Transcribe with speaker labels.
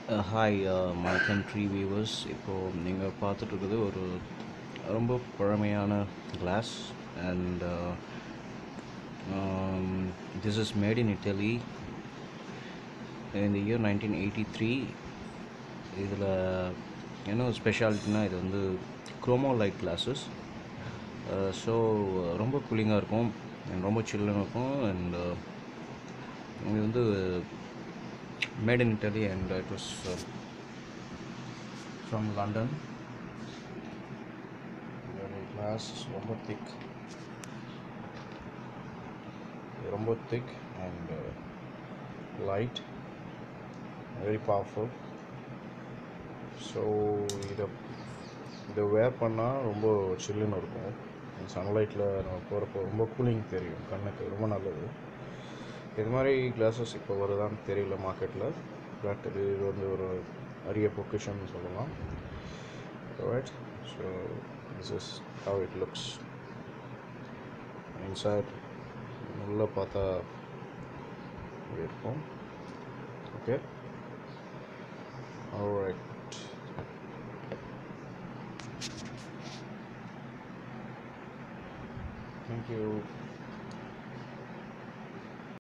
Speaker 1: Hi my country viewers. இப்போது நீங்கள் பார்த்துட்ருக்குது ஒரு ரொம்ப பழமையான glass. And this is made in Italy இந்த இயர் 1983. இதில் என்ன ஸ்பெஷாலிட்டினா இது வந்து குரோமோ லைட் கிளாஸஸ். ஸோ ரொம்ப கூலிங்காக இருக்கும் அண்ட் ரொம்ப சில்லுன்னு இருக்கும். அண்ட் இது வந்து made in Italy and it was from London. Glass ரொம்ப thick and light, very powerful. So இதை வேர் பண்ணால் ரொம்ப சில்லுன்னு இருக்கும். சன்லைட்டில் நம்ம போகிறப்போ ரொம்ப கூலிங் தெரியும், கண்ணுக்கு ரொம்ப நல்லது. இது மாதிரி கிளாஸஸ் இப்போ வருதான்னு தெரியல மார்க்கெட்டில். பட் இது வந்து ஒரு அரிய பொக்கிஷன்னு சொல்லலாம். Right. So this is how it looks inside. உள்ளே பார்த்தா இருக்கும். Okay, alright. Thank you.